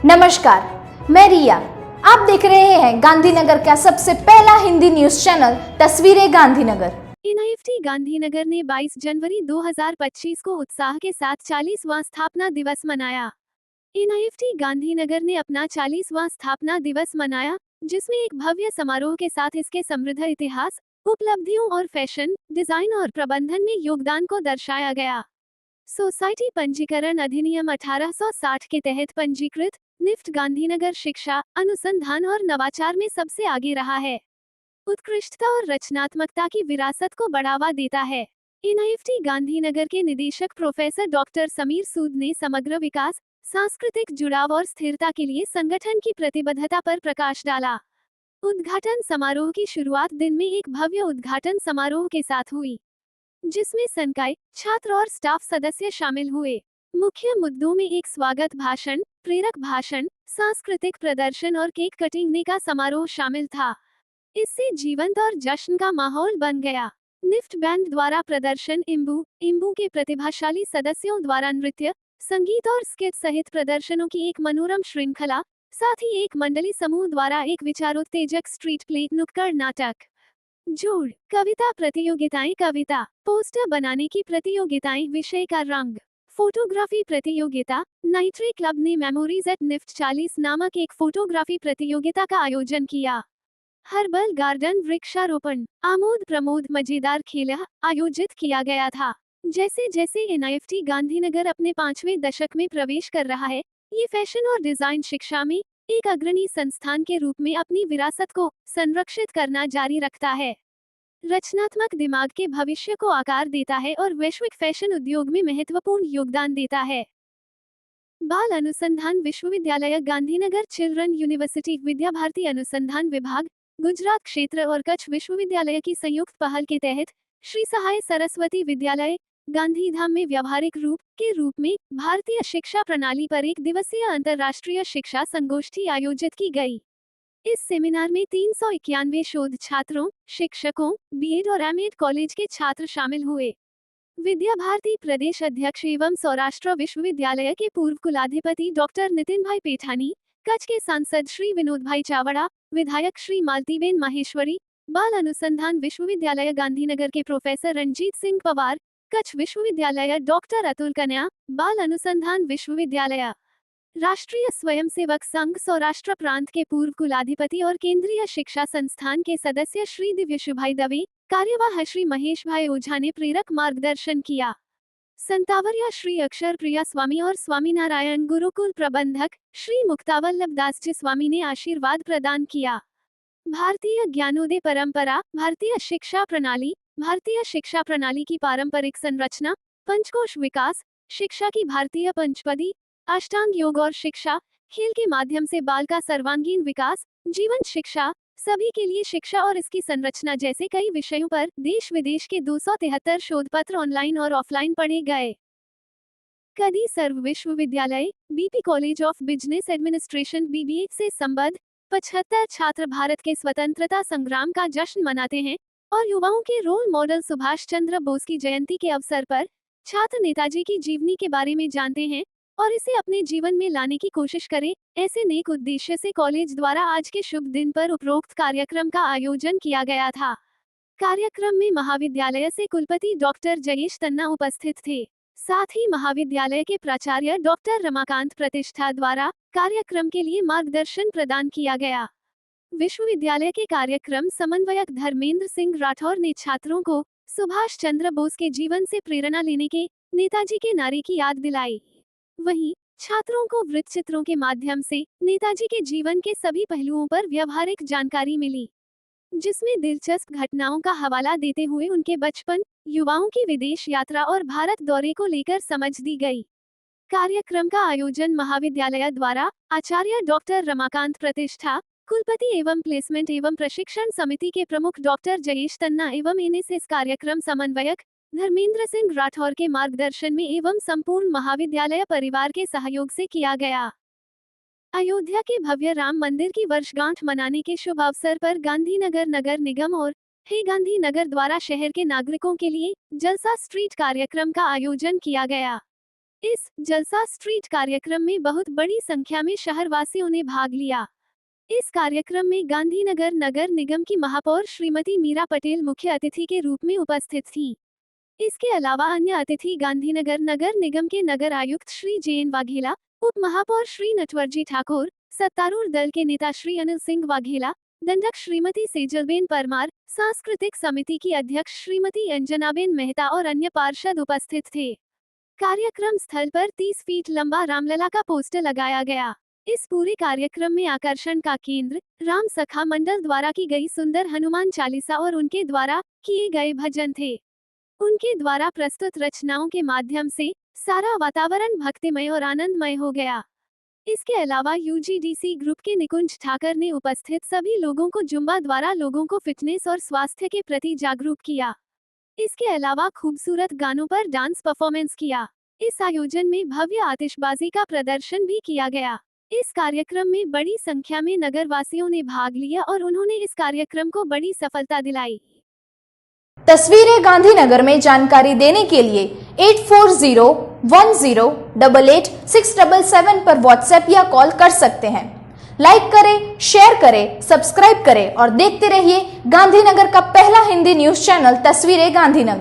नमस्कार, मैं रिया। आप देख रहे हैं गांधीनगर का सबसे पहला हिंदी न्यूज चैनल तस्वीरें गांधीनगर। एनआईएफटी गांधीनगर ने 22 जनवरी 2025 को उत्साह के साथ 40वां स्थापना दिवस मनाया। एनआईएफटी गांधीनगर ने अपना 40वां स्थापना दिवस मनाया, जिसमें एक भव्य समारोह के साथ इसके समृद्ध इतिहास, उपलब्धियों और फैशन, डिजाइन और प्रबंधन में योगदान को दर्शाया गया। सोसाइटी पंजीकरण अधिनियम 1860 के तहत पंजीकृत निफ्ट गांधीनगर शिक्षा, अनुसंधान और नवाचार में सबसे आगे रहा है। उत्कृष्टता और रचनात्मकता की विरासत को बढ़ावा देता है। एनआईएफटी गांधीनगर के निदेशक प्रोफेसर डॉक्टर समीर सूद ने समग्र विकास, सांस्कृतिक जुड़ाव और स्थिरता के लिए संगठन की प्रतिबद्धता पर प्रकाश डाला। उद्घाटन समारोह की शुरुआत दिन में एक भव्य उद्घाटन समारोह के साथ हुई, जिसमें संकाय, छात्र और स्टाफ सदस्य शामिल हुए। मुख्य मुद्दों में एक स्वागत भाषण, प्रेरक भाषण, सांस्कृतिक प्रदर्शन और केक कटिंग का समारोह शामिल था। इससे जीवंत और जश्न का माहौल बन गया। निफ्ट बैंड द्वारा प्रदर्शन, इम्बू के प्रतिभाशाली सदस्यों द्वारा नृत्य, संगीत और स्किट सहित प्रदर्शनों की एक मनोरम श्रृंखला, साथ ही एक मंडली समूह द्वारा एक विचारोत्तेजक स्ट्रीट प्ले, नुक्कड़ नाटक, जोड़, कविता प्रतियोगिताएं, कविता पोस्टर बनाने की प्रतियोगिताएं, विषय का रंग, फोटोग्राफी प्रतियोगिता। नाइट्रे क्लब ने मेमोरीज एट निफ्ट 40 नामक एक फोटोग्राफी प्रतियोगिता का आयोजन किया। हर्बल गार्डन वृक्षारोपण, आमोद प्रमोद मजेदार खेल आयोजित किया गया था। जैसे जैसे एनआईएफटी गांधीनगर अपने 5वें दशक में प्रवेश कर रहा है, ये फैशन और डिजाइन शिक्षा में एक अग्रणी संस्थान के रूप में अपनी विरासत को संरक्षित करना जारी रखता है। रचनात्मक दिमाग के भविष्य को आकार देता है और वैश्विक फैशन उद्योग में महत्वपूर्ण योगदान देता है। बाल अनुसंधान विश्वविद्यालय गांधीनगर, चिल्ड्रन यूनिवर्सिटी, विद्या भारती अनुसंधान विभाग, गुजरात क्षेत्र और कच्छ विश्वविद्यालय की संयुक्त पहल के तहत श्री सहाय सरस्वती विद्यालय गांधीधाम में व्यावहारिक रूप में भारतीय शिक्षा प्रणाली पर एक दिवसीय अंतर्राष्ट्रीय शिक्षा संगोष्ठी आयोजित की गई। इस सेमिनार में 391 शोध छात्रों, शिक्षकों, बीएड और एमएड कॉलेज के छात्र शामिल हुए। विद्या भारती प्रदेश अध्यक्ष एवं सौराष्ट्र विश्वविद्यालय के पूर्व कुलाधिपति डॉक्टर नितिन भाई पेठानी, कच्छ के सांसद श्री विनोद भाई चावड़ा, विधायक श्री मालतीबेन माहेश्वरी, बाल अनुसंधान विश्वविद्यालय गांधीनगर के प्रोफेसर रंजीत सिंह पवार, कच्छ विश्वविद्यालय डॉक्टर अतुल कन्या, बाल अनुसंधान विश्वविद्यालय, राष्ट्रीय स्वयंसेवक संघ सौराष्ट्र प्रांत के पूर्व कुलाधिपति और केंद्रीय शिक्षा संस्थान के सदस्य श्री दिव्यशुभाई दवे, कार्यवाह श्री महेश भाई ओझा ने प्रेरक मार्गदर्शन किया। संतावरिया श्री अक्षर प्रिया स्वामी और स्वामीनारायण गुरुकुल प्रबंधक श्री मुक्तावल्लभ दास जी स्वामी ने आशीर्वाद प्रदान किया। भारतीय ज्ञानोदय परंपरा, भारतीय शिक्षा प्रणाली की पारंपरिक संरचना, पंचकोश विकास, शिक्षा की भारतीय पंचपदी, अष्टांग योग और शिक्षा, खेल के माध्यम से बाल का सर्वांगीण विकास, जीवन शिक्षा, सभी के लिए शिक्षा और इसकी संरचना जैसे कई विषयों पर देश विदेश के 273 शोध पत्र ऑनलाइन और ऑफलाइन पढ़े गए। कदी सर्व विश्वविद्यालय, BP college of business administration BBA से संबद्ध 75 छात्र भारत के स्वतंत्रता संग्राम का जश्न मनाते हैं और युवाओं के रोल मॉडल सुभाष चंद्र बोस की जयंती के अवसर पर छात्र नेताजी की जीवनी के बारे में जानते हैं और इसे अपने जीवन में लाने की कोशिश करें। ऐसे नेक उद्देश्य से कॉलेज द्वारा आज के शुभ दिन पर उपरोक्त कार्यक्रम का आयोजन किया गया था। कार्यक्रम में महाविद्यालय से कुलपति डॉक्टर जयेश तन्ना उपस्थित थे। साथ ही महाविद्यालय के प्राचार्य डॉक्टर रमाकांत प्रतिष्ठा द्वारा कार्यक्रम के लिए मार्गदर्शन प्रदान किया गया। विश्वविद्यालय के कार्यक्रम समन्वयक धर्मेंद्र सिंह राठौर ने छात्रों को सुभाष चंद्र बोस के जीवन से प्रेरणा लेने के नेताजी के नारे की याद दिलाई। वहीं छात्रों को वृत्त चित्रों के माध्यम से नेताजी के जीवन के सभी पहलुओं पर व्यावहारिक जानकारी मिली, जिसमें दिलचस्प घटनाओं का हवाला देते हुए उनके बचपन, युवाओं की विदेश यात्रा और भारत दौरे को लेकर समझ दी गई। कार्यक्रम का आयोजन महाविद्यालय द्वारा आचार्य डॉक्टर रमाकांत प्रतिष्ठा, कुलपति एवं प्लेसमेंट एवं प्रशिक्षण समिति के प्रमुख डॉक्टर जयेश तन्ना एवं एनएसएस कार्यक्रम समन्वयक धर्मेंद्र सिंह राठौर के मार्गदर्शन में एवं संपूर्ण महाविद्यालय परिवार के सहयोग से किया गया। अयोध्या के भव्य राम मंदिर की वर्षगांठ मनाने के शुभ अवसर पर गांधीनगर नगर निगम और हे गांधीनगर द्वारा शहर के नागरिकों के लिए जलसा स्ट्रीट कार्यक्रम का आयोजन किया गया। इस जलसा स्ट्रीट कार्यक्रम में बहुत बड़ी संख्या में शहरवासियों ने भाग लिया। इस कार्यक्रम में गांधीनगर नगर निगम की महापौर श्रीमती मीरा पटेल मुख्य अतिथि के रूप में उपस्थित थीं। इसके अलावा अन्य अतिथि गांधीनगर नगर निगम के नगर आयुक्त श्री जेएन वाघेला, उप महापौर श्री नटवरजी ठाकुर, सत्तारूढ़ दल के नेता श्री अनिल सिंह वाघेला, दंडक श्रीमती सेजलबेन परमार, सांस्कृतिक समिति की अध्यक्ष श्रीमती अंजनाबेन मेहता और अन्य पार्षद उपस्थित थे। कार्यक्रम स्थल पर 30 फीट लंबा रामलला का पोस्टर लगाया गया। इस पूरे कार्यक्रम में आकर्षण का केंद्र राम सखा मंडल द्वारा की गई सुंदर हनुमान चालीसा और उनके द्वारा किए गए भजन थे। उनके द्वारा प्रस्तुत रचनाओं के माध्यम से सारा वातावरण भक्तिमय और आनंदमय हो गया। इसके अलावा यूजीडीसी ग्रुप के निकुंज ठाकर ने उपस्थित सभी लोगों को जुम्बा द्वारा लोगों को फिटनेस और स्वास्थ्य के प्रति जागरूक किया। इसके अलावा खूबसूरत गानों पर डांस परफॉर्मेंस किया। इस आयोजन में भव्य आतिशबाजी का प्रदर्शन भी किया गया। इस कार्यक्रम में बड़ी संख्या में नगरवासियों ने भाग लिया और उन्होंने इस कार्यक्रम को बड़ी सफलता दिलाई। तस्वीरें गांधीनगर में जानकारी देने के लिए 8401088677 पर व्हाट्सएप या कॉल कर सकते हैं। लाइक करें, शेयर करें, सब्सक्राइब करें और देखते रहिए गांधीनगर का पहला हिंदी न्यूज चैनल तस्वीरें गांधीनगर।